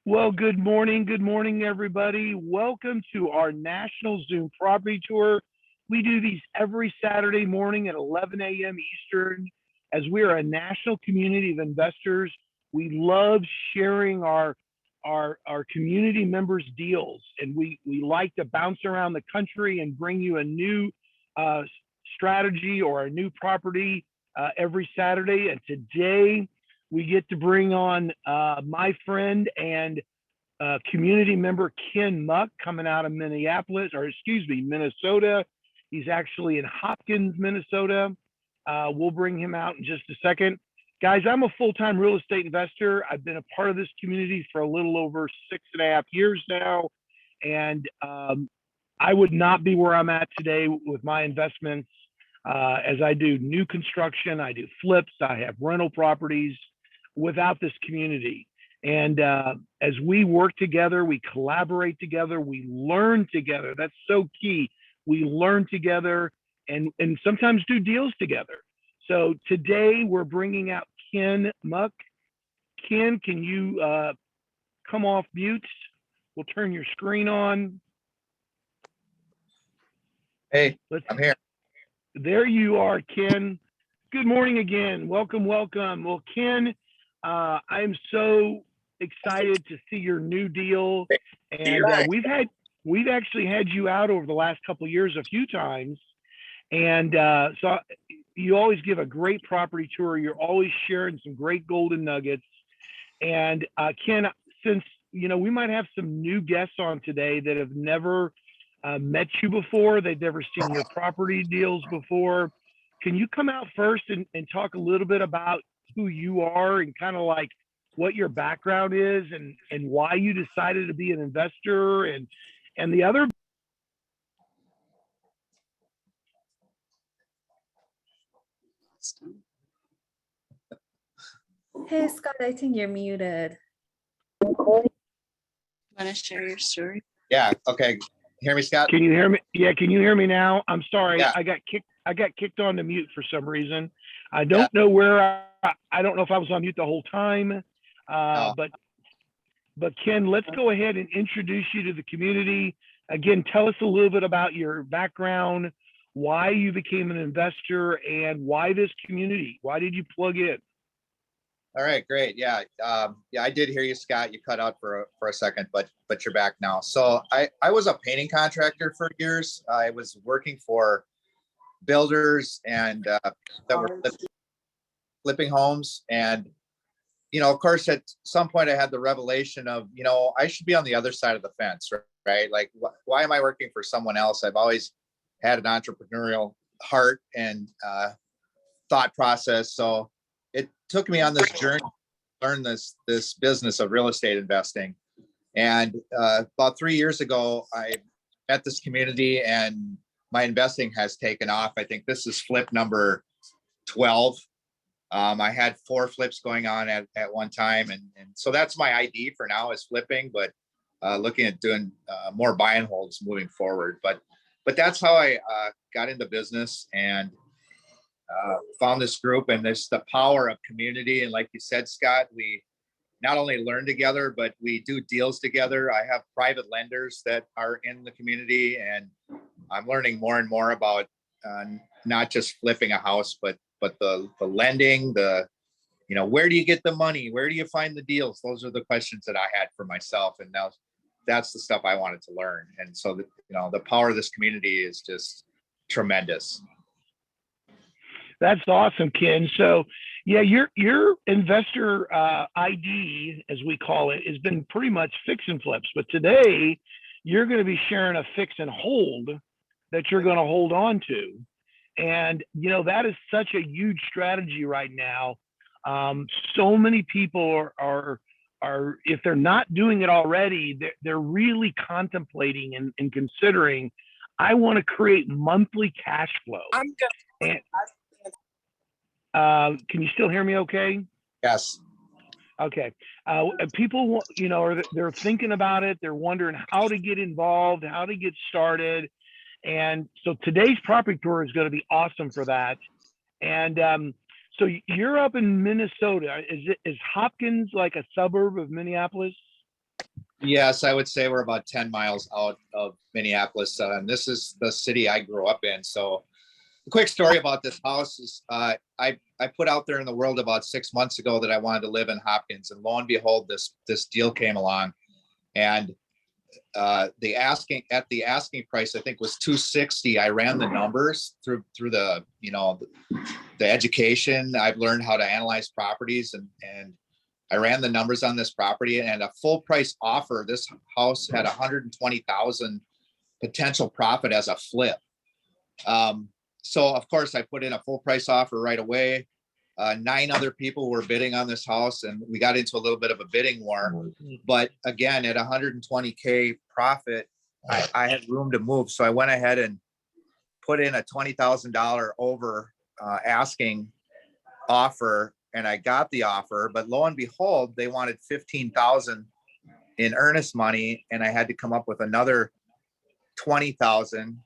Well, good morning. Good morning, everybody. Welcome to our national Zoom property tour. We do these every Saturday morning at 11 a.m. Eastern. As we are a national community of investors, we love sharing our community members' deals, and we like to bounce around the country and bring you a new uh, strategy or a new property every Saturday. And today we get to bring on my friend and community member Ken Muck coming out of Minneapolis, or excuse me, Minnesota. He's actually in Hopkins, Minnesota. We'll bring him out in just a second. Guys, I'm a full-time real estate investor. I've been a part of this community for a little over 6.5 years now. And I would not be where I'm at today with my investments as I do new construction, I do flips, I have rental properties without this community. And as we work together, we collaborate together, we learn together. That's so key. We learn together and sometimes do deals together. So today we're bringing out Ken Muck. Ken, can you come off mute? We'll turn your screen on. Hey, I'm here. There you are, Ken. Good morning again. Welcome, welcome. Well, Ken, I'm so excited to see your new deal, and we've actually had you out over the last couple of years a few times, and so you always give a great property tour. You're always sharing some great golden nuggets. And Ken, since we might have some new guests on today that have never met you before, they've never seen your property deals before. Can you come out first and talk a little bit about who you are and kind of like what your background is and why you decided to be an investor and the other. Hey, Scott, I think you're muted. Want to share your story? Yeah. Okay. Hear me, Scott? Can you hear me? Yeah. Can you hear me now? I'm sorry. Yeah. I got kicked on to mute for some reason. I don't know where. I don't know if I was on mute the whole time. No. But Ken, let's go ahead and introduce you to the community. Again, tell us a little bit about your background, why you became an investor, and why this community. Why did you plug in? All right, great. Yeah. Yeah, I did hear you, Scott. You cut out for a second, but you're back now. So I was a painting contractor for years. I was working for builders and that were flipping homes. And, of course, at some point I had the revelation of, I should be on the other side of the fence, right? Like, why am I working for someone else? I've always had an entrepreneurial heart and thought process. So it took me on this journey to learn this business of real estate investing. And about 3 years ago, I met this community and my investing has taken off. I think this is flip number 12. I had 4 flips going on at one time. And so that's my ID for now is flipping, but looking at doing more buy and holds moving forward. But that's how I got into business and found this group, and this the power of community. And like you said, Scott, we not only learn together, but we do deals together. I have private lenders that are in the community, and I'm learning more and more about not just flipping a house, but the lending, where do you get the money? Where do you find the deals? Those are the questions that I had for myself. And now that's the stuff I wanted to learn. And so, the power of this community is just tremendous. That's awesome, Ken. So, yeah, your investor ID, as we call it, has been pretty much fix and flips. But today, you're going to be sharing a fix and hold that you're going to hold on to. And, that is such a huge strategy right now. So many people are if they're not doing it already, they're really contemplating and considering, I want to create monthly cash flow. I'm good. Can you still hear me okay? Yes. Okay. People, they're thinking about it. They're wondering how to get involved, how to get started. And so today's property tour is going to be awesome for that. And so you're up in Minnesota. Is Hopkins like a suburb of Minneapolis? Yes, I would say we're about 10 miles out of Minneapolis. And this is the city I grew up in. So a quick story about this house is I put out there in the world about 6 months ago that I wanted to live in Hopkins, and lo and behold, this deal came along, and the asking price I think was 260. I ran the numbers through the the education. I've learned how to analyze properties, and I ran the numbers on this property, and a full price offer. This house had 120,000 potential profit as a flip. So of course I put in a full price offer right away. 9 other people were bidding on this house, and we got into a little bit of a bidding war. But again, at 120K profit, I had room to move. So I went ahead and put in a $20,000 over asking offer, and I got the offer. But lo and behold, they wanted 15,000 in earnest money, and I had to come up with another 20,000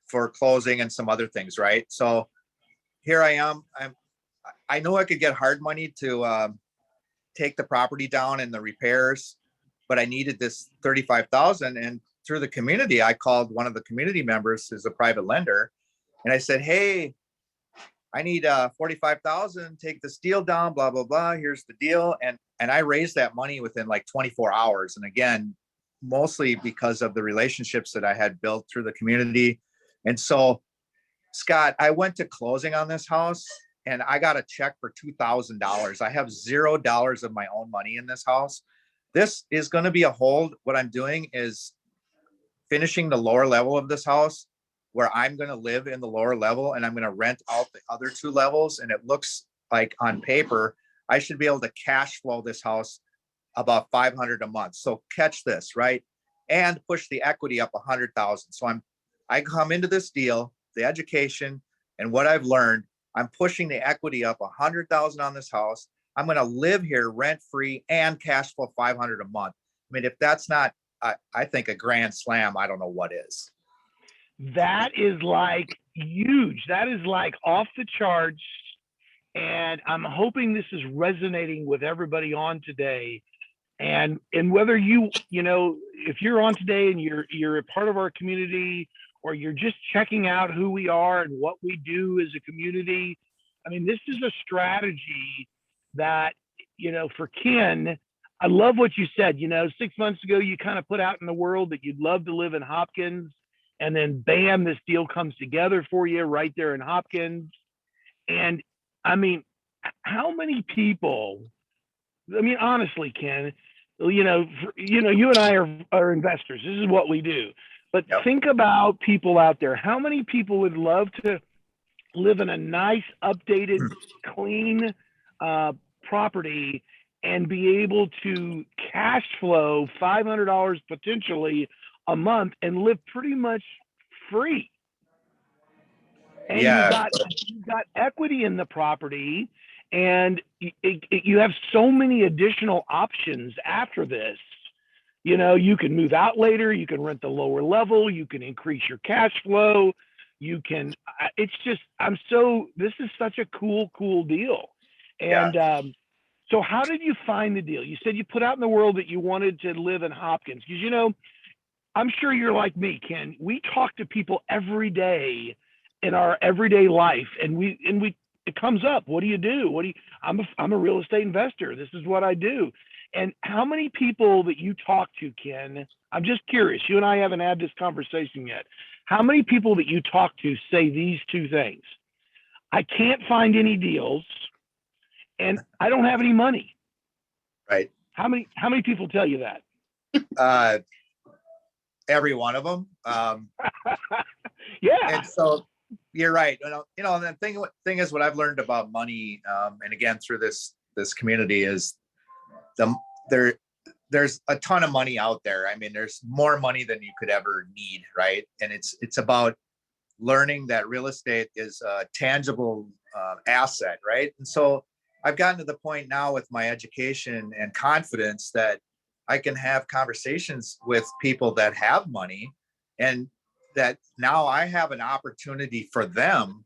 for closing and some other things, right? So here I am. I know I could get hard money to take the property down and the repairs, but I needed this 35,000. And through the community, I called one of the community members who's a private lender, and I said, "Hey, I need 45,000. Take this deal down. Blah blah blah. Here's the deal." And I raised that money within like 24 hours. And again, mostly because of the relationships that I had built through the community. And so, Scott, I went to closing on this house, and I got a check for $2,000. I have $0 of my own money in this house. This is going to be a hold. What I'm doing is finishing the lower level of this house, where I'm going to live in the lower level, and I'm going to rent out the other 2 levels. And it looks like on paper, I should be able to cash flow this house about 500 a month. So catch this, right? And push the equity up 100,000. So I come into this deal, the education and what I've learned, I'm pushing the equity up 100,000 on this house. I'm going to live here rent free and cash flow 500 a month. I mean, if that's not, I think a grand slam, I don't know what is. That is like huge. That is like off the charts. And I'm hoping this is resonating with everybody on today. And whether if you're on today and you're a part of our community, or you're just checking out who we are and what we do as a community, I mean, this is a strategy that, for Ken, I love what you said. 6 months ago, you kind of put out in the world that you'd love to live in Hopkins, and then bam, this deal comes together for you right there in Hopkins. And I mean, how many people, I mean, honestly, Ken, you and I are investors. This is what we do. But Yep. Think about people out there. How many people would love to live in a nice, updated, clean property and be able to cash flow $500 potentially a month and live pretty much free? And Yeah. you've got equity in the property, and you have so many additional options after this. You can move out later, you can rent the lower level, you can increase your cash flow, you can, this is such a cool deal. And so how did you find the deal? You said you put out in the world that you wanted to live in Hopkins, because I'm sure you're like me, Ken. We talk to people every day in our everyday life, and it comes up. What do you do? I'm a real estate investor. This is what I do. And how many people that you talk to, Ken, I'm just curious, you and I haven't had this conversation yet. How many people that you talk to say these 2 things? I can't find any deals, and I don't have any money. Right. How many people tell you that? Every one of them. Yeah. And so you're right. The thing is, what I've learned about money, and again through this community, is there's a ton of money out there. I mean, there's more money than you could ever need, right? And it's about learning that real estate is a tangible asset, right? And so I've gotten to the point now with my education and confidence that I can have conversations with people that have money, and that now I have an opportunity for them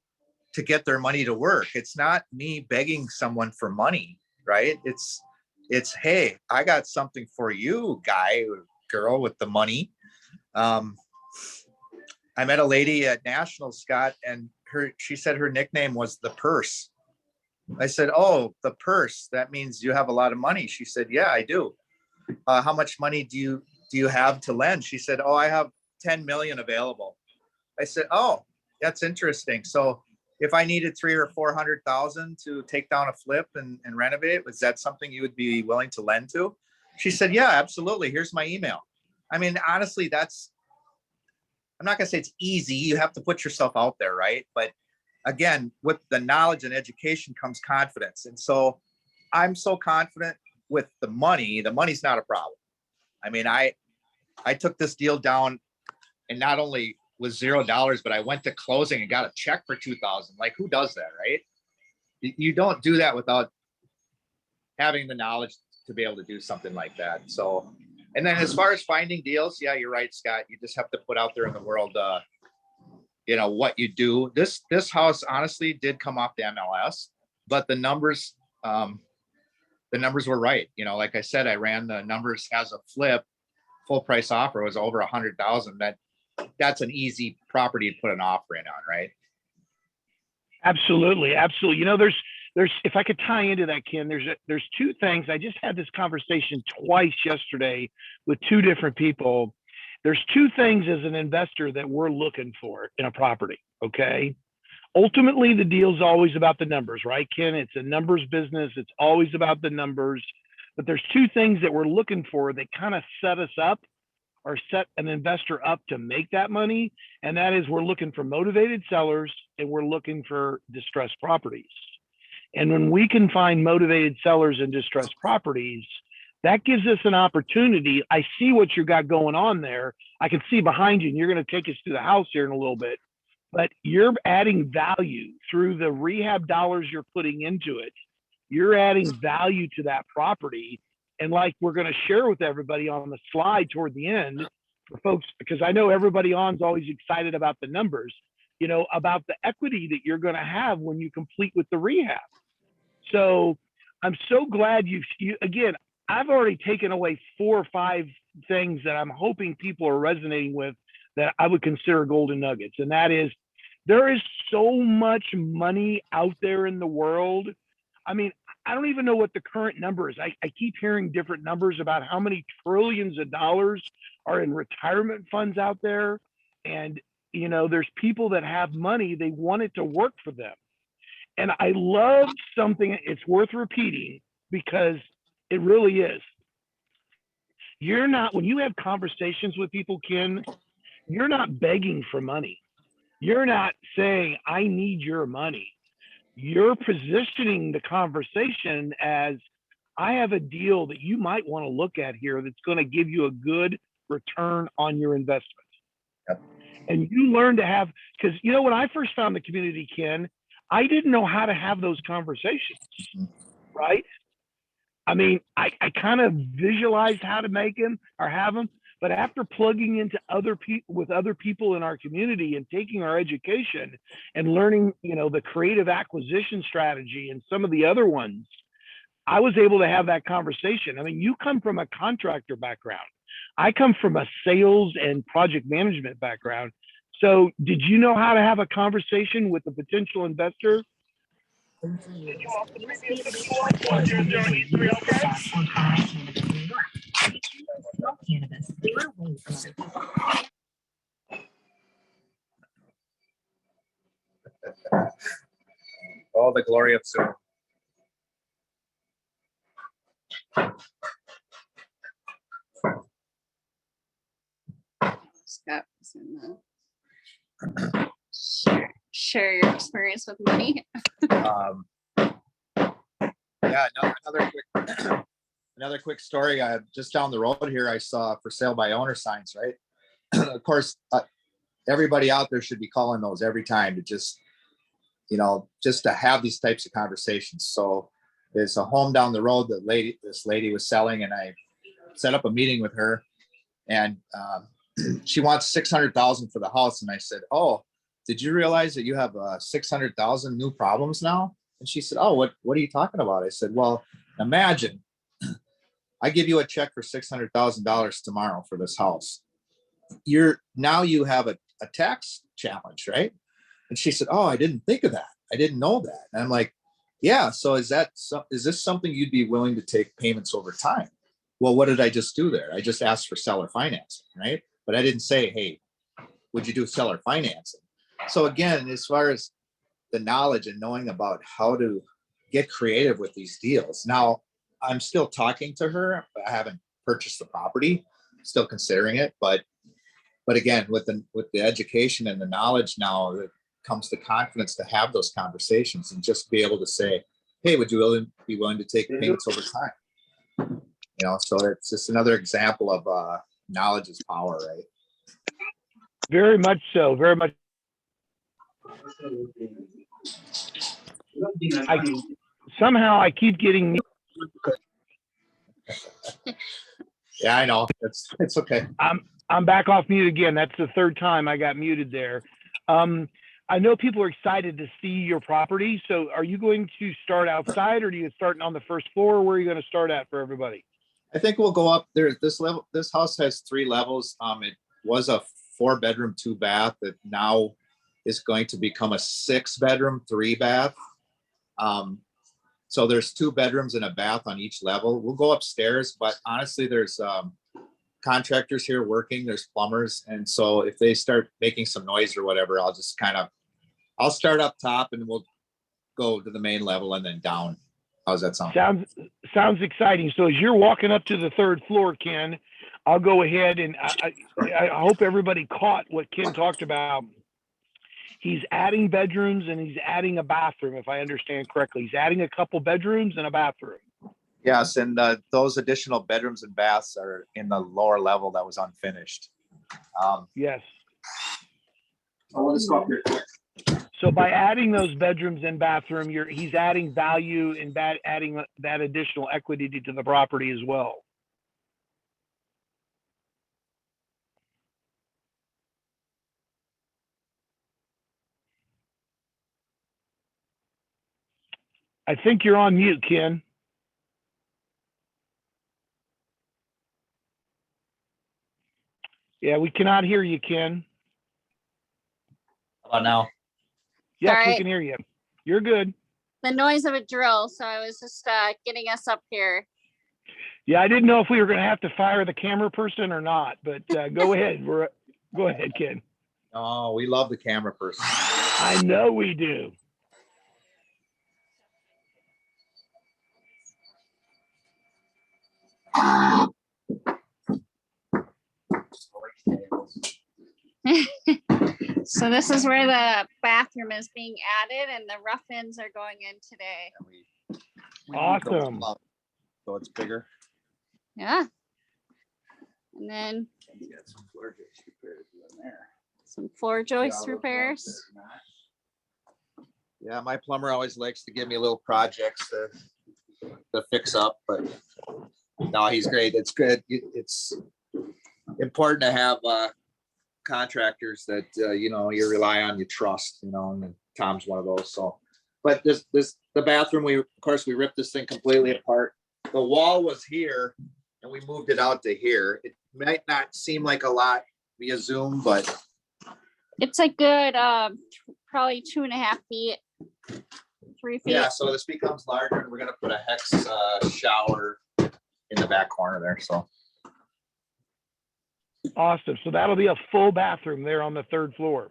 to get their money to work. It's not me begging someone for money, right? It's, hey, I got something for you, guy or girl with the money. I met a lady at National, Scott, and she said her nickname was the Purse. I said, oh, the Purse. That means you have a lot of money. She said, yeah, I do. How much money do you have to lend? She said, oh, I have 10 million available. I said, oh, that's interesting. So if I needed 300,000 or 400,000 to take down a flip and renovate, was that something you would be willing to lend to? She said, yeah, absolutely. Here's my email. I mean, honestly, I'm not going to say it's easy. You have to put yourself out there, right? But again, with the knowledge and education comes confidence. And so I'm so confident with the money. The money's not a problem. I mean, I took this deal down, and not only was $0, but I went to closing and got a check for 2,000. Like, who does that, right? You don't do that without having the knowledge to be able to do something like that. So, and then as far as finding deals, yeah, you're right, Scott. You just have to put out there in the world, what you do. This house honestly did come off the MLS, but the numbers were right. Like I said, I ran the numbers as a flip. Full price offer was over 100,000. That's an easy property to put an offer in on, right? Absolutely. There's if I could tie into that, Ken, there's two things. I just had this conversation twice yesterday with two different people. There's two things as an investor that we're looking for in a property. Okay. Ultimately, the deal's always about the numbers, right, Ken? It's a numbers business. It's always about the numbers. But there's two things that we're looking for that kind of set us up or set an investor up to make that money. And that is, we're looking for motivated sellers and we're looking for distressed properties. And when we can find motivated sellers and distressed properties, that gives us an opportunity. I see what you got going on there. I can see behind you, and you're going to take us to the house here in a little bit, but you're adding value through the rehab dollars you're putting into it. You're adding value to that property. And like we're going to share with everybody on the slide toward the end for folks, because I know everybody on's always excited about the numbers, about the equity that you're going to have when you complete with the rehab. So I'm so glad again, I've already taken away 4 or 5 things that I'm hoping people are resonating with that I would consider golden nuggets. And that is, there is so much money out there in the world. I mean, I don't even know what the current number is. I keep hearing different numbers about how many trillions of dollars are in retirement funds out there. And, there's people that have money, they want it to work for them. And I love something, it's worth repeating because it really is. When you have conversations with people, Ken, you're not begging for money. You're not saying, I need your money. You're positioning the conversation as, I have a deal that you might want to look at here that's going to give you a good return on your investment. Yep. And you learn to have, because, when I first found the community, Ken, I didn't know how to have those conversations, right? I mean, I kind of visualized how to make them or have them, but after plugging into other people in our community and taking our education and learning, the creative acquisition strategy and some of the other ones, I was able to have that conversation. I mean, you come from a contractor background. I come from a sales and project management background. So did you know how to have a conversation with a potential investor? All the glory of Zoom. Scott was in the share your experience with money. Yeah, another quick story. Just down the road here, I saw for sale by owner signs, right? Of course, everybody out there should be calling those every time to just to have these types of conversations. So there's a home down the road that this lady was selling, and I set up a meeting with her, and she wants 600,000 for the house. And I said, oh, did you realize that you have 600,000 new problems now? And she said, oh, what are you talking about? I said, well, imagine I give you a check for $600,000 tomorrow for this house. Now you have a tax challenge, right? And she said, oh, I didn't think of that. I didn't know that. And I'm like, yeah. So is this something you'd be willing to take payments over time? Well, what did I just do there? I just asked for seller financing, right? But I didn't say, hey, would you do seller financing? So again, as far as the knowledge and knowing about how to get creative with these deals. Now, I'm still talking to her. I haven't purchased the property, still considering it, but again, with the education and the knowledge now, it comes the confidence to have those conversations and just be able to say, hey, would you be willing to take payments over time? So it's just another example of knowledge is power, right? Very much so. Very much. Somehow I keep getting. Yeah, I know. It's okay. I'm back off mute again. That's the third time I got muted there. I know people are excited to see your property. So are you going to start outside, or do you start on the first floor? Where are you going to start at for everybody? I think we'll go up there. This house has 3 levels. It was a 4-bedroom, 2-bath that now is going to become a 6-bedroom, 3-bath. So there's 2 bedrooms and a bath on each level. We'll go upstairs, but honestly, there's contractors here working, there's plumbers. And so if they start making some noise or whatever, I'll start up top and we'll go to the main level and then down. How's that sound? Sounds exciting. So as you're walking up to the 3rd floor, Ken, I'll go ahead and I hope everybody caught what Ken talked about. He's adding bedrooms and he's adding a bathroom, if I understand correctly. He's adding a couple bedrooms and a bathroom. Yes, and those additional bedrooms and baths are in the lower level that was unfinished. Yes. I want to stop here. So by adding those bedrooms and bathroom, he's adding value and adding that additional equity to the property as well. I think you're on mute, Ken. Yeah, we cannot hear you, Ken. How about now? Yes, All right. We can hear you. You're good. The noise of a drill. So I was just getting us up here. Yeah, I didn't know if we were going to have to fire the camera person or not, but go ahead. Go ahead, Ken. Oh, we love the camera person. I know we do. So this is where the bathroom is being added and the rough ends are going in today. Awesome. So it's bigger. Yeah. And then some floor joist repairs. Yeah, my plumber always likes to give me little projects to fix up, but no, he's great. It's good. It's important to have contractors that you rely on, you trust, and Tom's one of those. So, but the bathroom, we ripped this thing completely apart. The wall was here and we moved it out to here. It might not seem like a lot via Zoom, but it's a good probably 2.5 feet, 3 feet. Yeah, so this becomes larger and we're gonna put a hex shower in the back corner there. So awesome. So that'll be a full bathroom there on the 3rd floor.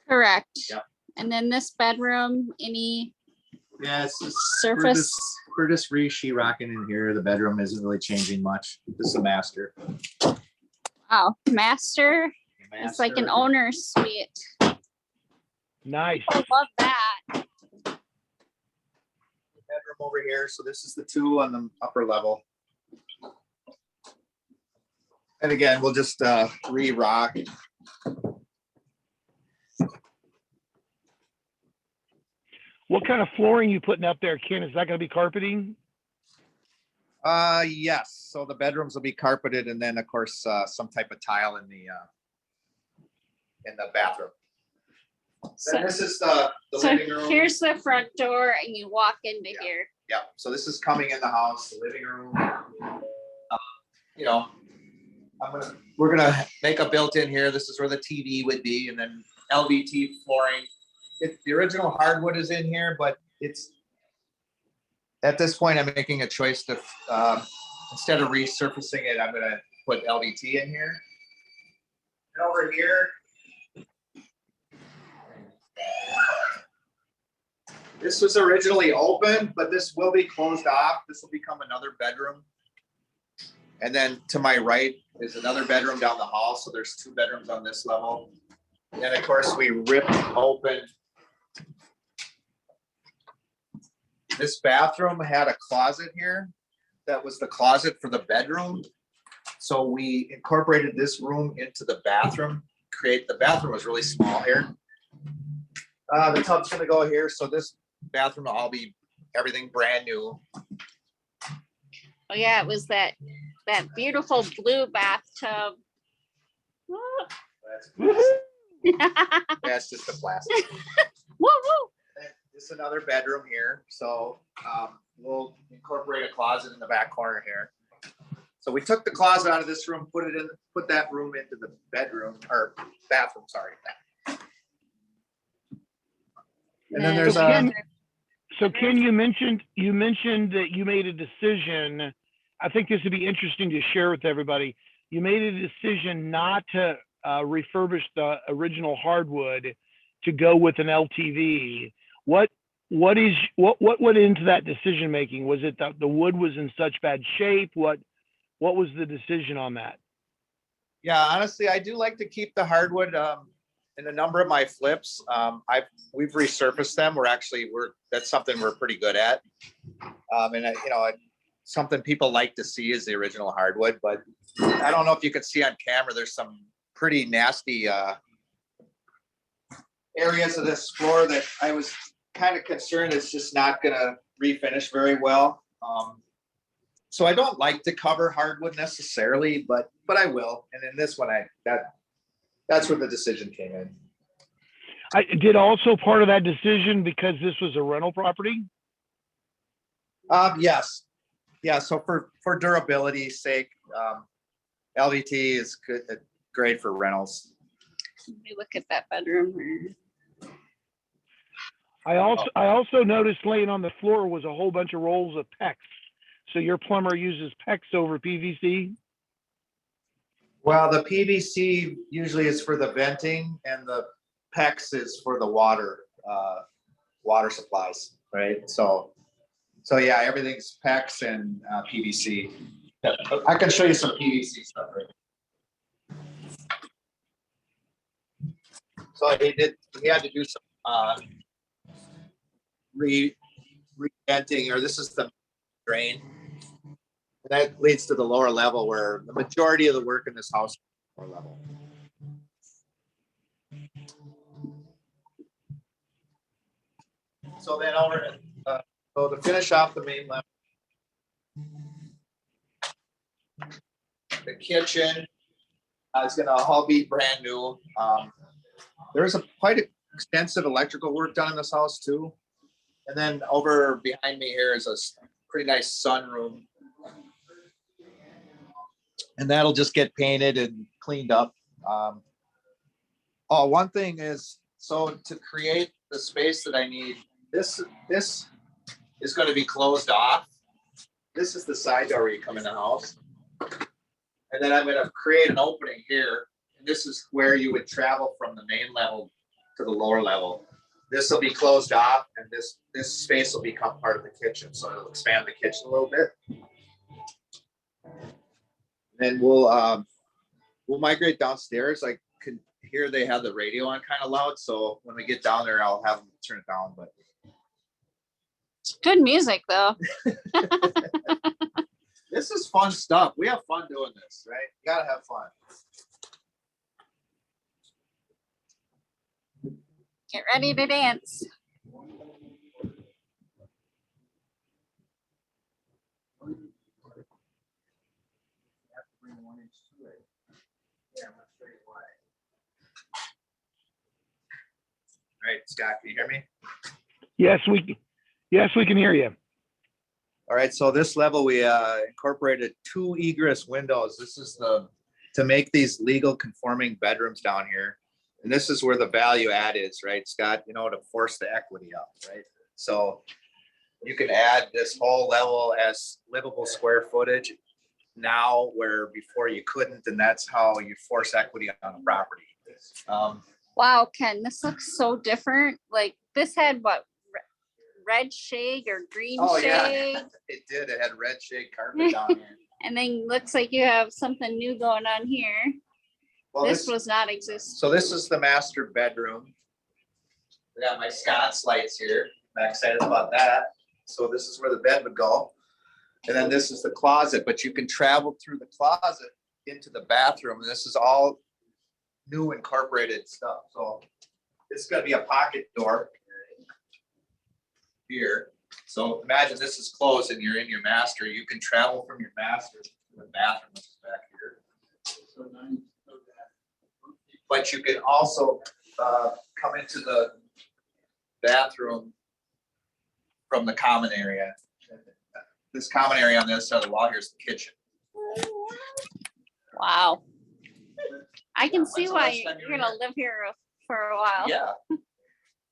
Correct. Yep. And then this bedroom, any surface. We're just re-sheetrocking in here. The bedroom isn't really changing much. This is the master. Wow, master. It's like an owner's suite. Nice. I love that. Bedroom over here. So this is the 2 on the upper level. And again, we'll just re-rock. What kind of flooring you putting up there, Ken? Is that going to be carpeting? Yes. So the bedrooms will be carpeted, and then of course some type of tile in the bathroom. So this is the so living room. here's the front door, and you walk into here. Yeah, so this is coming in the house, the living room. You know, we're gonna make a built-in here. This is where the TV would be, and then LVT flooring. The original hardwood is in here, but it's at this point I'm making a choice to instead of resurfacing it, I'm gonna put LVT in here. And over here, this was originally open, but this will be closed off. This will become another bedroom. And then to my right is another bedroom down the hall. So there's 2 bedrooms on this level. And then of course we ripped open. This bathroom had a closet here. That was the closet for the bedroom. So we incorporated this room into the bathroom. The bathroom was really small here. The tub's gonna go here. So this bathroom will all be everything brand new. Oh yeah, it was that beautiful blue bathtub. Woo. That's just the plastic. Woo woo. This is another bedroom here. So we'll incorporate a closet in the back corner here. So we took the closet out of this room, put that room into the bedroom or bathroom, sorry. And then there's So Ken, you mentioned that you made a decision. I think this would be interesting to share with everybody. You made a decision not to refurbish the original hardwood to go with an LTV. What went into that decision making? Was it that the wood was in such bad shape? What was the decision on that? Yeah, honestly, I do like to keep the hardwood in a number of my flips. We've resurfaced them. That's something we're pretty good at. And something people like to see is the original hardwood, but I don't know if you can see on camera, there's some pretty nasty areas of this floor that I was kind of concerned it's just not gonna refinish very well. So I don't like to cover hardwood necessarily, but I will. And in this one, that's where the decision came in. I did also part of that decision because this was a rental property. Yes. Yeah. So for durability's sake, LVT is great for rentals. Let me look at that bedroom. I also noticed laying on the floor was a whole bunch of rolls of PEX. So your plumber uses PEX over PVC? Well, the PVC usually is for the venting, and the PEX is for the water supplies, right? So yeah, everything's PEX and PVC. I can show you some PVC stuff right now. So he had to do some re-venting, or this is the drain. And that leads to the lower level where the majority of the work in this house is lower level. So then so to finish off the main level, the kitchen is going to all be brand new. There's quite extensive electrical work done in this house too. And then over behind me here is a pretty nice sunroom. And that'll just get painted and cleaned up. One thing is, so to create the space that I need, this is going to be closed off. This is the side door where you come in the house. And then I'm going to create an opening here. And this is where you would travel from the main level to the lower level. This will be closed off, and this space will become part of the kitchen. So it'll expand the kitchen a little bit. Then we'll migrate downstairs. I can hear they have the radio on kind of loud. So when we get down there, I'll have them turn it down. But It's good music though. This is fun stuff. We have fun doing this, right? You gotta have fun. Get ready to dance. All right, Scott, can you hear me? Yes, we can hear you. All right, so this level, we incorporated 2 egress windows. This is to make these legal conforming bedrooms down here. And this is where the value add is, right, Scott? You know, to force the equity up, right? So you can add this whole level as livable square footage now, where before you couldn't, and that's how you force equity on a property. Wow, Ken, this looks so different. Like this had what, red shade or green shade? Yeah, it did. It had red shade carpet down here. And then looks like you have something new going on here. Well, this was not exist. So this is the master bedroom. I got my Scott's lights here. I'm excited about that. So this is where the bed would go. And then this is the closet, but you can travel through the closet into the bathroom. And this is all new incorporated stuff. So this is going to be a pocket door here. So imagine this is closed and you're in your master. You can travel from your master to the bathroom, which is back here. But you can also come into the bathroom from the common area. This common area on the other side of the wall here is the kitchen. Wow. I can see When's the why last time you you're were gonna live here for a while. Yeah.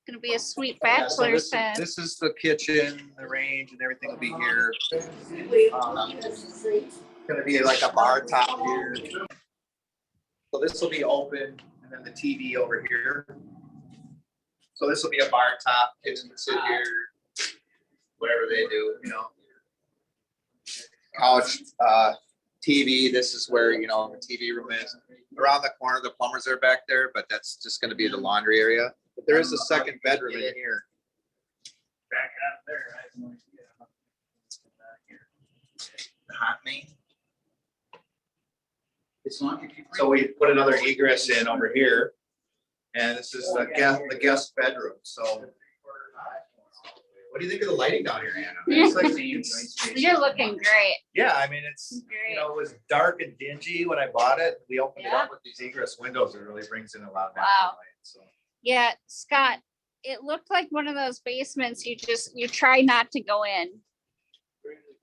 Gonna be a sweet Yeah, so bachelor's pad. this is the kitchen, the range, and everything will be here. Gonna be like a bar top here. So this will be open, and then the TV over here. So this will be a bar top, kids can sit here, whatever they do, you know. Couch, TV, this is where, you know, the TV room is. Around the corner, the plumbers are back there, but that's just gonna be the laundry area. But there is a second bedroom in here. Back out there. I have no idea how to get back here. The hot main. It's not. If you So we put another egress in over here. And this is the guest bedroom. So what do you think of the lighting down here, Anna? It's like, You're looking great. yeah, I mean, it's, Great. you know, it was dark and dingy when I bought it. We opened it Yeah. up with these egress windows. It really brings in a lot of Wow. natural light. So Yeah, Scott, it looked like one of those basements you try not to go in.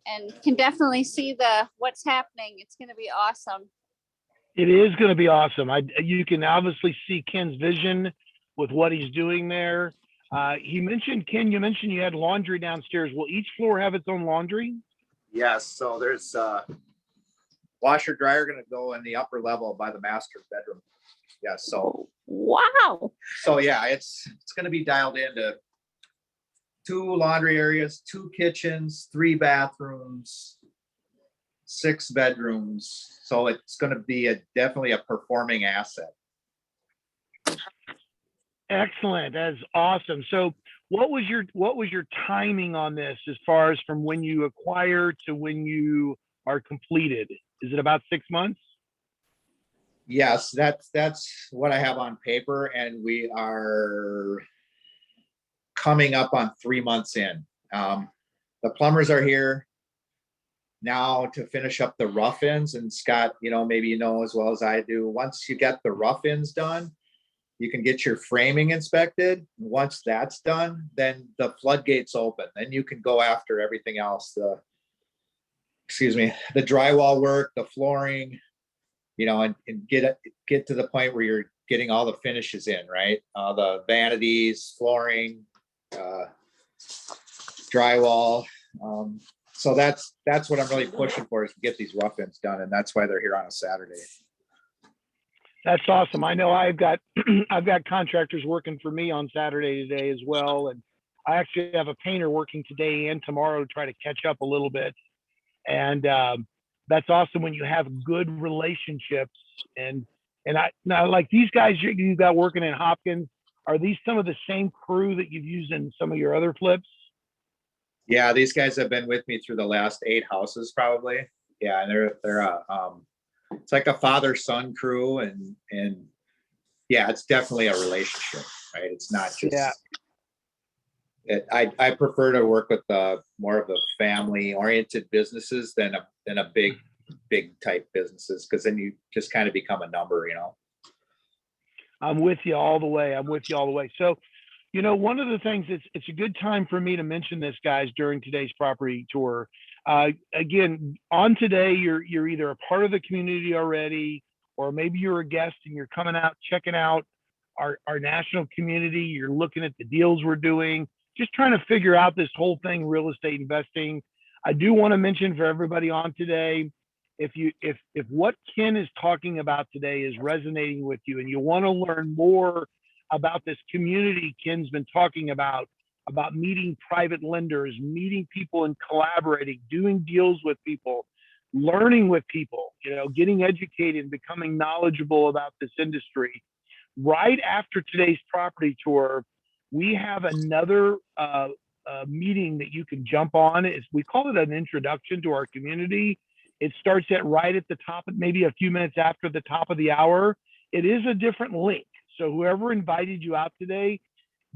And can definitely see what's happening. It's gonna be awesome. It is going to be awesome. You can obviously see Ken's vision with what he's doing there. You mentioned you had laundry downstairs. Will each floor have its own laundry? yes, so there's washer dryer gonna go in the upper level by the master bedroom. Yeah, so Wow. yeah, it's gonna be dialed into 2 laundry areas, 2 kitchens, 3 bathrooms, 6 bedrooms. So it's gonna be definitely a performing asset. Excellent. That's awesome. So what was your timing on this as far as from when you acquire to when you are completed? Is it about 6 months? Yes, that's what I have on paper, and we are coming up on 3 months in. The plumbers are here now to finish up the rough ends, and Scott, you know, maybe you know as well as I do, once you get the rough ends done, you can get your framing inspected. Once that's done, then the floodgates open, then you can go after everything else, the drywall work, the flooring, you know, and get to the point where you're getting all the finishes in, right? The vanities, flooring, drywall. So that's what I'm really pushing for, is to get these rough ends done, and that's why they're here on a Saturday. That's awesome. I know I've got I've got contractors working for me on Saturday today as well, and I actually have a painter working today and tomorrow to try to catch up a little bit. And that's awesome when you have good relationships. And I now, like these guys you got working in Hopkins, are these some of the same crew that you've used in some of your other flips? Yeah, these guys have been with me through the last 8 houses probably. Yeah, and they're it's like a father-son crew, and yeah, it's definitely a relationship, right? It's not just, yeah. I prefer to work with more of the family-oriented businesses than a big type businesses, because then you just kind of become a number, you know. I'm with you all the way. So You know, one of the things, it's a good time for me to mention this, guys, during today's property tour. Again, on today, you're either a part of the community already, or maybe you're a guest and you're coming out, checking out our national community. You're looking at the deals we're doing, just trying to figure out this whole thing, real estate investing. I do want to mention for everybody on today, if what Ken is talking about today is resonating with you and you want to learn more about this community Ken's been talking about meeting private lenders, meeting people and collaborating, doing deals with people, learning with people, you know, getting educated and becoming knowledgeable about this industry. Right after today's property tour, we have another meeting that you can jump on. We call it an introduction to our community. It starts right at the top, maybe a few minutes after the top of the hour. It is a different link. So whoever invited you out today,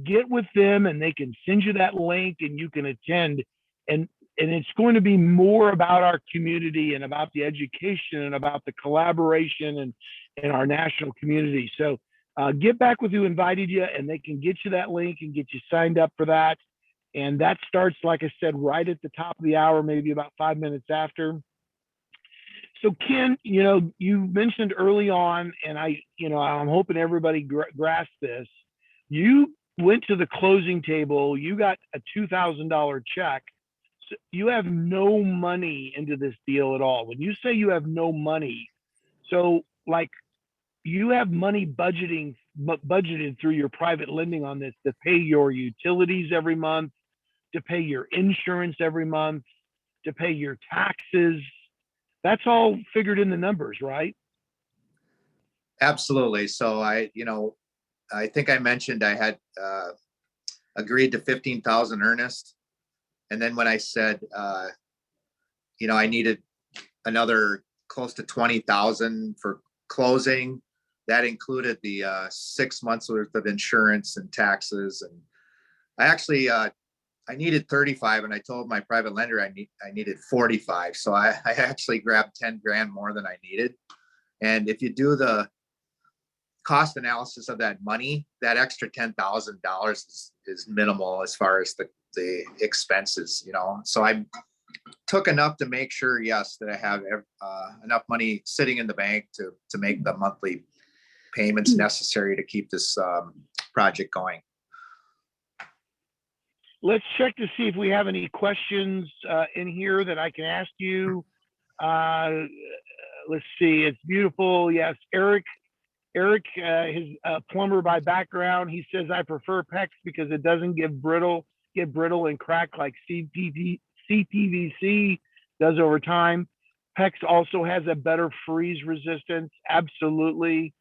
get with them and they can send you that link and you can attend. And it's going to be more about our community and about the education and about the collaboration and our national community. So get back with who invited you and they can get you that link and get you signed up for that. And that starts, like I said, right at the top of the hour, maybe about 5 minutes after. So Ken, you know, you mentioned early on, and I'm hoping everybody grasps this. You went to the closing table, you got a $2,000 check. So you have no money into this deal at all. When you say you have no money, so like you have money budgeted through your private lending on this to pay your utilities every month, to pay your insurance every month, to pay your taxes. That's all figured in the numbers, right? Absolutely. So I think I mentioned I had agreed to 15,000 earnest. And then when I said, I needed another close to 20,000 for closing, that included the 6 months worth of insurance and taxes. And I actually, I needed 35 and I told my private lender I needed 45. So I actually grabbed 10 grand more than I needed. And if you do the cost analysis of that money, that extra $10,000 is minimal as far as the expenses, So I took enough to make sure, yes, that I have enough money sitting in the bank to make the monthly payments necessary to keep this project going. Let's check to see if we have any questions in here that I can ask you. Let's see. It's beautiful. Yes, Eric is a plumber by background. He says, I prefer PEX because it doesn't get brittle and crack like CPVC does over time. PEX also has a better freeze resistance. Absolutely.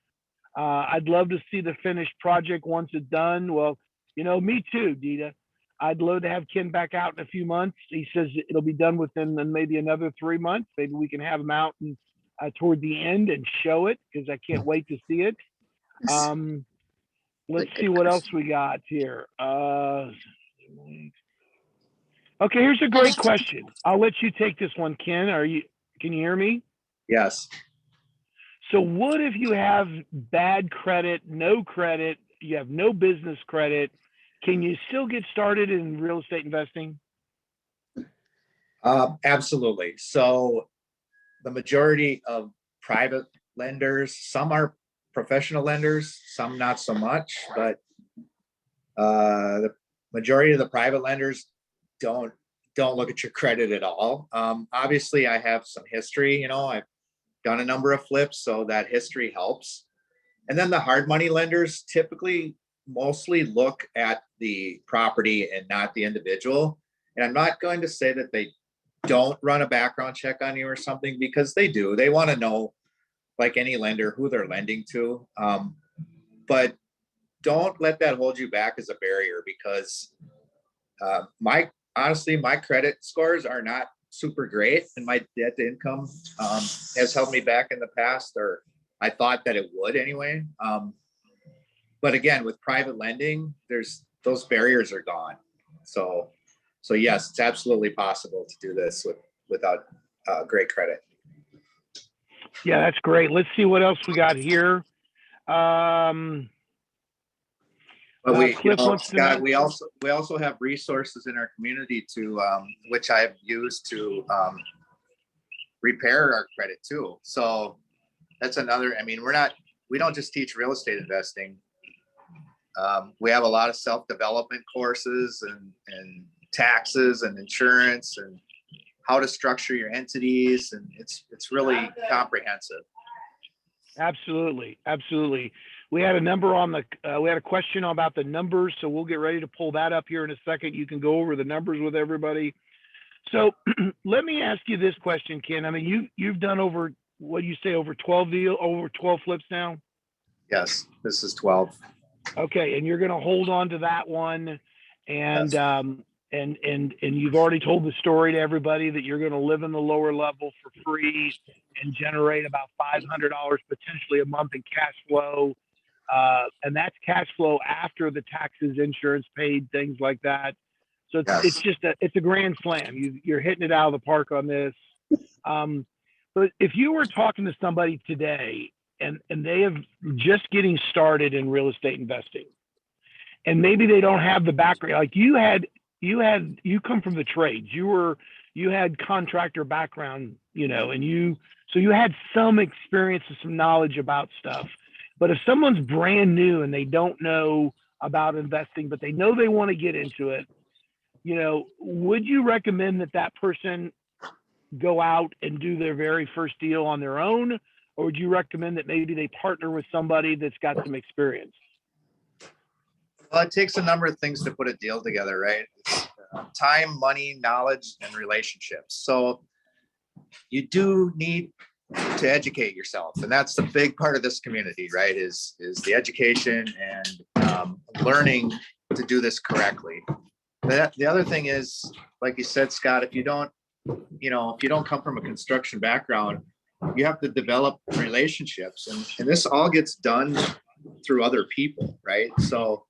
I'd love to see the finished project once it's done. Well, me too, Dita. I'd love to have Ken back out in a few months. He says it'll be done within maybe another 3 months. Maybe we can have him out and toward the end and show it because I can't wait to see it. Let's see what else we got here. Okay, here's a great question. I'll let you take this one, Ken. Can you hear me? Yes. So what if you have bad credit, no credit, you have no business credit? Can you still get started in real estate investing? Absolutely. So the majority of private lenders, some are professional lenders, some not so much, but the majority of the private lenders don't look at your credit at all. Obviously I have some history, I've done a number of flips, so that history helps. And then the hard money lenders typically mostly look at the property and not the individual. And I'm not going to say that they don't run a background check on you or something, because they do. They want to know, like any lender, who they're lending to. But don't let that hold you back as a barrier, because honestly, my credit scores are not super great, and my debt to income has held me back in the past, or I thought that it would anyway. But again, with private lending, those barriers are gone. So yes, it's absolutely possible to do this without great credit. Yeah, that's great. Let's see what else we got here. But we, Cliff wants to Scott, know. we also have resources in our community to, which I've used to repair our credit too. So that's another, I mean, we don't just teach real estate investing. We have a lot of self-development courses and taxes and insurance and how to structure your entities. And it's really comprehensive. Absolutely. Absolutely. We had a number on the, we had a question about the numbers. So we'll get ready to pull that up here in a second. You can go over the numbers with everybody. So let me ask you this question, Ken. I mean, you've done over, what do you say, over 12 flips now? Yes, this is 12. Okay. And you're going to hold on to that one. And, Yes. and you've already told the story to everybody that you're going to live in the lower level for free and generate about $500 potentially a month in cash flow. And that's cash flow after the taxes, insurance paid, things like that. So it's just it's a grand slam. You're hitting it out of the park on this. But if you were talking to somebody today and they have just getting started in real estate investing, and maybe they don't have the background, like you come from the trades, you had contractor background, and you had some experience and some knowledge about stuff. But if someone's brand new and they don't know about investing, but they know they want to get into it, would you recommend that person go out and do their very first deal on their own? Or would you recommend that maybe they partner with somebody that's got some experience? Well, it takes a number of things to put a deal together, right? It's, time, money, knowledge, and relationships. So you do need to educate yourself, and that's the big part of this community, right? Is the education and learning to do this correctly. The other thing is, like you said, Scott, if you don't come from a construction background, you have to develop relationships, and this all gets done through other people, right? So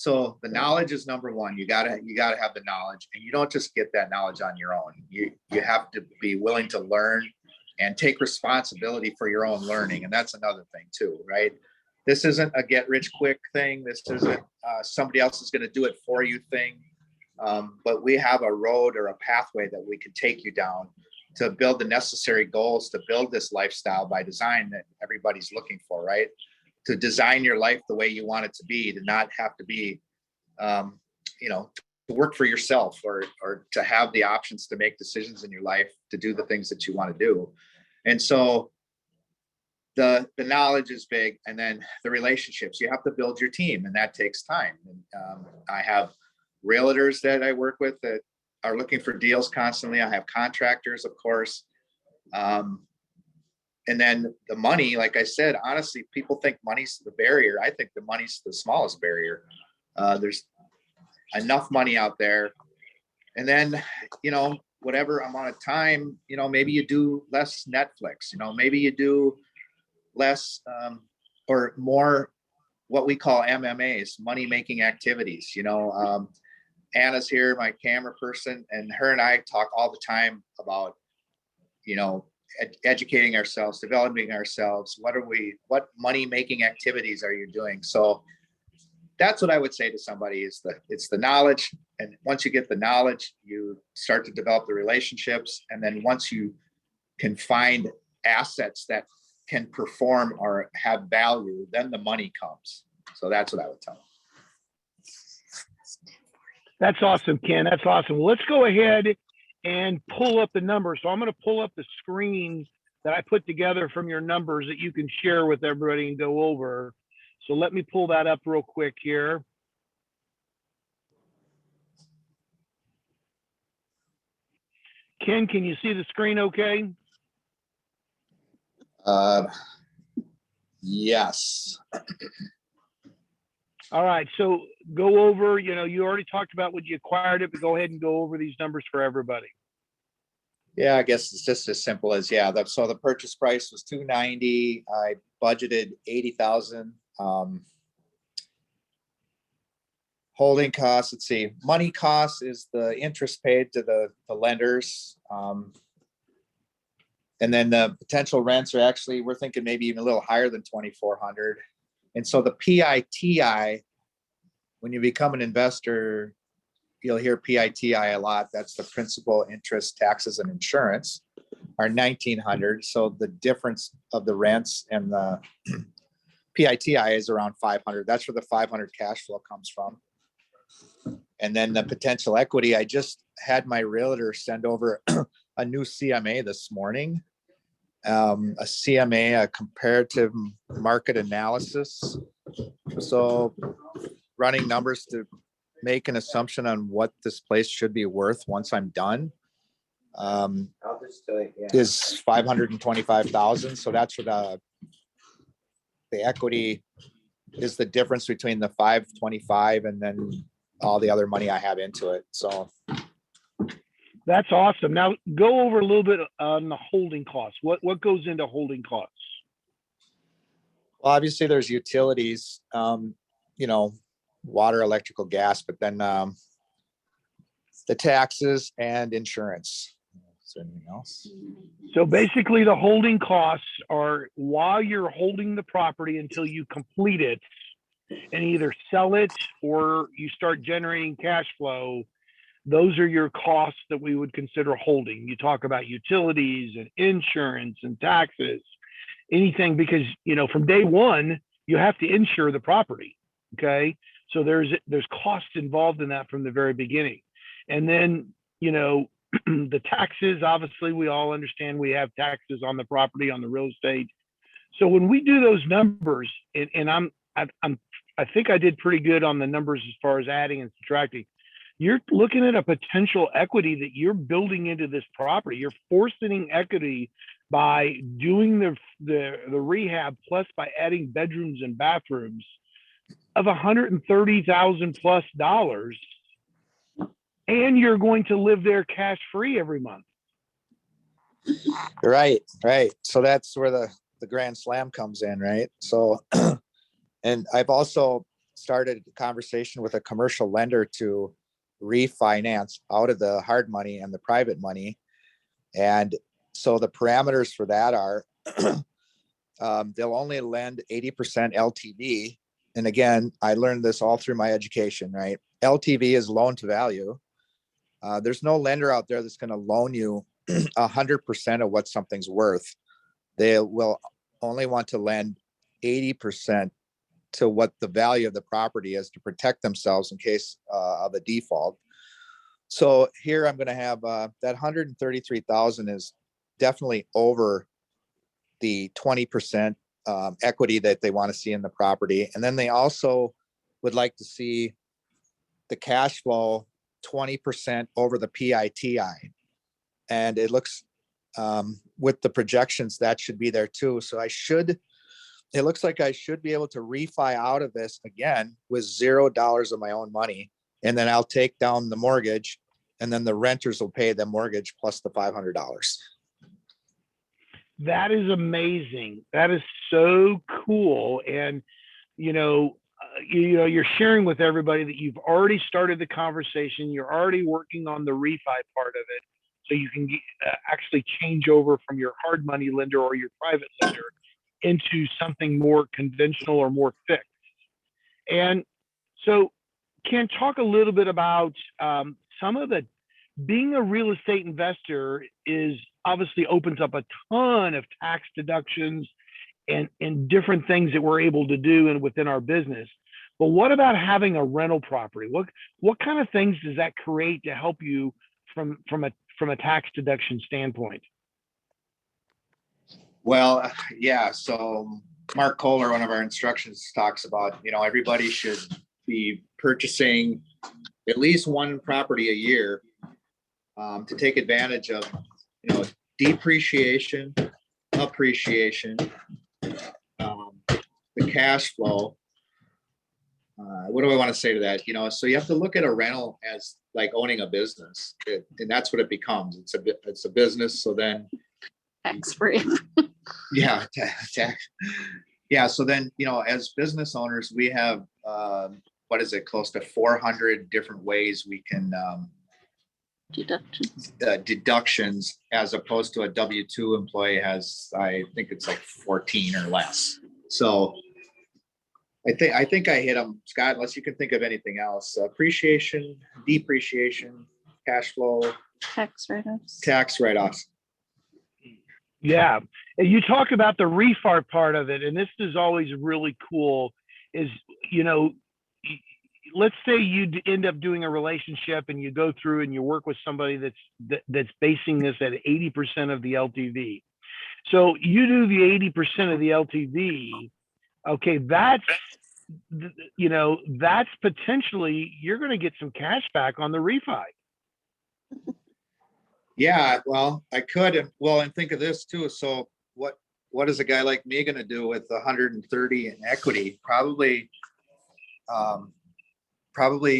the knowledge is number one. You gotta have the knowledge, and you don't just get that knowledge on your own. You have to be willing to learn and take responsibility for your own learning. And that's another thing too, right? This isn't a get rich quick thing. This isn't somebody else is going to do it for you thing. But we have a road or a pathway that we can take you down to build the necessary goals to build this lifestyle by design that everybody's looking for, right? To design your life the way you want it to be, to not have to be, to work for yourself or to have the options to make decisions in your life, to do the things that you want to do. And so the knowledge is big, and then the relationships. You have to build your team, and that takes time. And I have realtors that I work with that are looking for deals constantly. I have contractors, of course. And then the money, like I said, honestly, people think money's the barrier. I think the money's the smallest barrier. There's enough money out there. And then, whatever amount of time, maybe you do less Netflix, maybe you do less or more what we call MMAs, money making activities. Anna's here, my camera person, and her and I talk all the time about, educating ourselves, developing ourselves. What money making activities are you doing? So that's what I would say to somebody is it's the knowledge. And once you get the knowledge, you start to develop the relationships. And then once you can find assets that can perform or have value, then the money comes. So that's what I would tell them. That's awesome, Ken. That's awesome. Well, let's go ahead and pull up the numbers. So I'm going to pull up the screen that I put together from your numbers that you can share with everybody and go over. So let me pull that up real quick here. Ken, can you see the screen okay? Yes. All right. So go over, you already talked about when you acquired it, but go ahead and go over these numbers for everybody. Yeah, I guess it's just as simple as, so the purchase price was $290. I budgeted $80,000. Holding costs, let's see, money costs is the interest paid to the lenders. And then the potential rents are actually, we're thinking maybe even a little higher than $2,400. And so the PITI when you become an investor, you'll hear PITI a lot. That's the principal, interest, taxes, and insurance are 1,900. So the difference of the rents and the PITI is around 500. That's where the 500 cash flow comes from. And then the potential equity, I just had my realtor send over a new CMA this morning. A CMA, a comparative market analysis. So running numbers to make an assumption on what this place should be worth once I'm done. Is 525,000. So that's what the equity is, the difference between the 525 and then all the other money I have into it. So That's awesome. Now go over a little bit on the holding costs. What goes into holding costs? well, obviously there's utilities, water, electrical, gas, but then the taxes and insurance. Is there anything else? So basically the holding costs are while you're holding the property until you complete it and either sell it or you start generating cash flow. Those are your costs that we would consider holding. You talk about utilities and insurance and taxes, anything, because, from day one, you have to insure the property. Okay. So there's costs involved in that from the very beginning. And then, the taxes, obviously we all understand we have taxes on the property, on the real estate. So when we do those numbers, and I think I did pretty good on the numbers as far as adding and subtracting. You're looking at a potential equity that you're building into this property. You're forcing equity by doing the rehab, plus by adding bedrooms and bathrooms, of $130,000+, and you're going to live there cash free every month. Right. So that's where the grand slam comes in, right? So, and I've also started a conversation with a commercial lender to refinance out of the hard money and the private money. And so the parameters for that are they'll only lend 80% LTV. And again, I learned this all through my education, right? LTV is loan to value. There's no lender out there that's going to loan you 100% of what something's worth. They will only want to lend 80% to what the value of the property is to protect themselves in case of a default. So here I'm going to have that 133,000 is definitely over the 20% equity that they want to see in the property. And then they also would like to see the cash flow 20% over the PITI. And it looks with the projections that should be there too. So it looks like I should be able to refi out of this again with $0 of my own money. And then I'll take down the mortgage, and then the renters will pay the mortgage plus the $500. That is amazing. That is so cool. And, you're sharing with everybody that you've already started the conversation. You're already working on the refi part of it. So you can actually change over from your hard money lender or your private lender into something more conventional or more fixed. And so Ken, talk a little bit about some of the, being a real estate investor is obviously opens up a ton of tax deductions and different things that we're able to do and within our business. But what about having a rental property? What kind of things does that create to help you from a tax deduction standpoint? Well, yeah. So Mark Kohler, one of our instructions, talks about, everybody should be purchasing at least one property a year to take advantage of, depreciation, appreciation, the cash flow. What do I want to say to that? So you have to look at a rental as like owning a business, and that's what it becomes. It's a business. So then Tax free. Yeah. Yeah. So then, as business owners, we have, close to 400 different ways we can deductions, as opposed to a W-2 employee has, I think it's like 14 or less. So I think I hit them, Scott, unless you can think of anything else. Appreciation, depreciation, cash flow, Tax write-offs. tax write-offs. Yeah. And you talk about the refart part of it, and this is always really cool is, you know, let's say you end up doing a relationship and you go through and you work with somebody that's basing this at 80% of the LTV. So you do the 80% of the LTV. Okay, that's, you know, that's potentially, you're going to get some cash back on the refi. Yeah, well, I could, and think of this too. So what is a guy like me gonna do with 130 in equity? Probably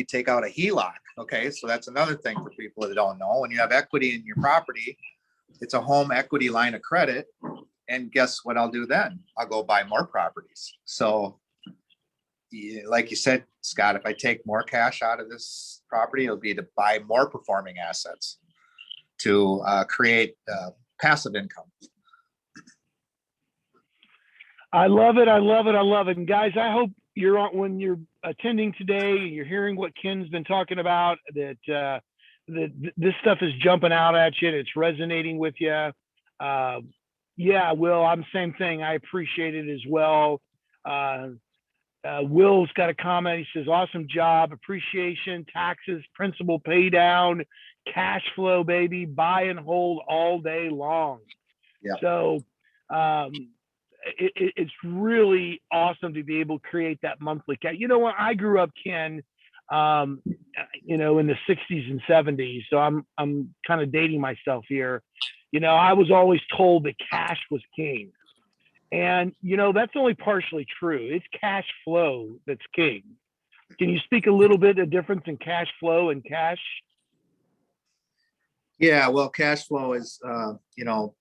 take out a HELOC. Okay, so that's another thing for people that don't know. When you have equity in your property, it's a home equity line of credit. And guess what I'll do then? I'll go buy more properties. So like you said, Scott, if I take more cash out of this property, it'll be to buy more performing assets to create passive income. I love it. I love it. I love it. And guys, I hope you're on when you're attending today and you're hearing what Ken's been talking about, that this stuff is jumping out at you and it's resonating with you. Yeah, Will, I'm same thing. I appreciate it as well. Will's got a comment. He says, awesome job, appreciation, taxes, principal pay down, cash flow, baby, buy and hold all day long. Yeah. So it's really awesome to be able to create that monthly cash. You know, when I grew up, Ken, you know, in the 60s and 70s, so I'm kind of dating myself here. You know, I was always told that cash was king. And, you know, that's only partially true. It's cash flow that's king. Can you speak a little bit of the difference in cash flow and cash? Yeah, well, cash flow is, you know,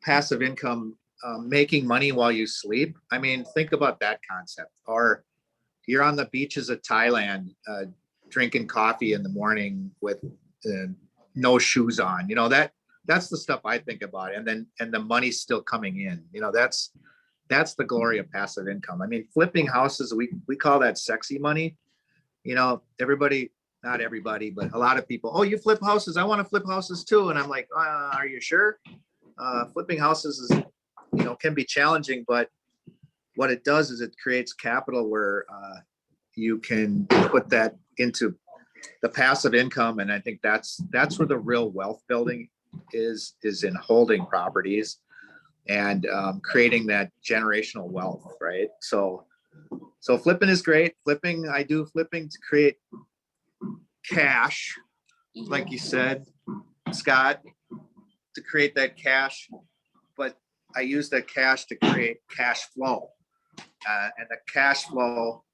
passive income, making money while you sleep. I mean, think about that concept. Or you're on the beaches of Thailand, drinking coffee in the morning with no shoes on. You know, that's the stuff I think about. And the money's still coming in. You know, that's the glory of passive income. I mean, flipping houses, we call that sexy money. You know, everybody, not everybody, but a lot of people, oh, you flip houses, I want to flip houses too. And I'm like, are you sure? Flipping houses is, you know, can be challenging, but what it does is it creates capital where you can put that into the passive income. And I think that's where the real wealth building is in holding properties and creating that generational wealth, right? So flipping is great. I do flipping to create cash, like you said, Scott, to create that cash, but I use that cash to create cash flow. And the cash flow,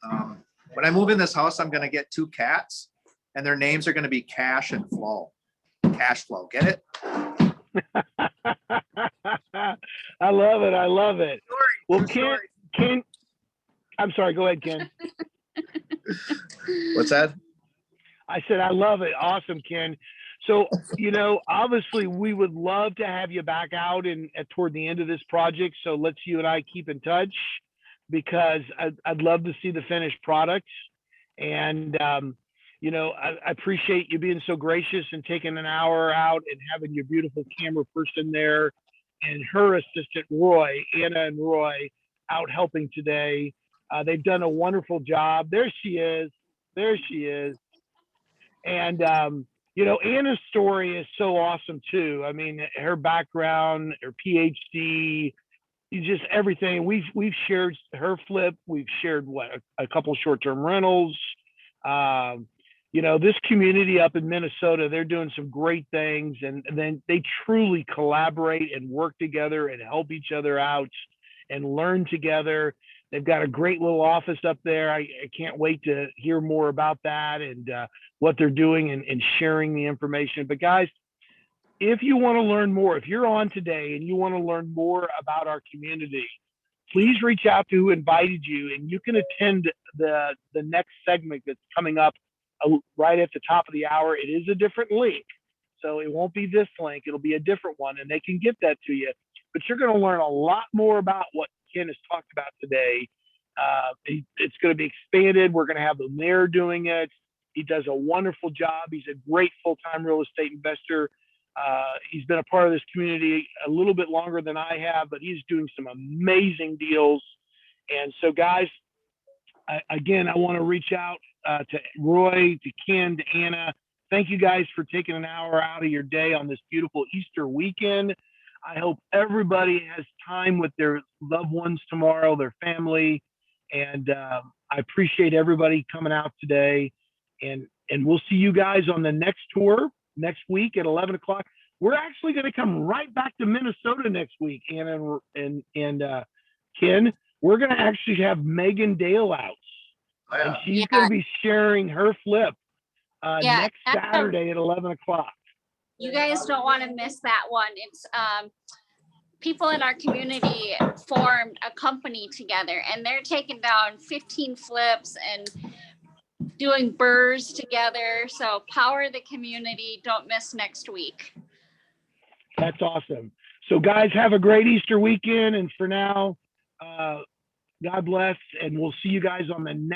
when I move in this house, I'm going to get 2 cats and their names are going to be Cash and Flow. Cash flow. Get it? I love it. I love it. Well, Sorry. Ken, I'm sorry. Go ahead, Ken. What's that? I said, I love it. Awesome, Ken. So, you know, obviously we would love to have you back out toward the end of this project. So let's you and I keep in touch because I'd love to see the finished product. And, you know, I appreciate you being so gracious and taking an hour out and having your beautiful camera person there and her assistant, Roy, Anna and Roy, out helping today. They've done a wonderful job. There she is. There she is. And, you know, Anna's story is so awesome too. I mean, her background, her PhD, just everything. We've shared her flip. We've shared a couple short-term rentals. You know, this community up in Minnesota, they're doing some great things, and then they truly collaborate and work together and help each other out and learn together. They've got a great little office up there. I can't wait to hear more about that and what they're doing and sharing the information. But guys, if you want to learn more, if you're on today and you want to learn more about our community, please reach out to who invited you, and you can attend the next segment that's coming up right at the top of the hour. It is a different link, so it won't be this link. It'll be a different one, and they can get that to you. But you're going to learn a lot more about what Ken has talked about today. It's going to be expanded. We're going to have the mayor doing it. He does a wonderful job. He's a great full-time real estate investor. He's been a part of this community a little bit longer than I have, but he's doing some amazing deals. And so, guys, again, I want to reach out to Roy, to Ken, to Anna. Thank you guys for taking an hour out of your day on this beautiful Easter weekend. I hope everybody has time with their loved ones tomorrow, their family. And I appreciate everybody coming out today. And we'll see you guys on the next tour next week at 11 o'clock. We're actually going to come right back to Minnesota next week, Anna and Ken. We're going to actually have Megan Dale out. Oh, yeah. And she's going to be sharing her flip next that's Saturday at 11 o'clock. You guys don't want to miss that one. It's people in our community formed a company together, and they're taking down 15 flips and doing burrs together. So power the community. Don't miss next week. That's awesome. So guys, have a great Easter weekend. And for now, God bless. And we'll see you guys on the next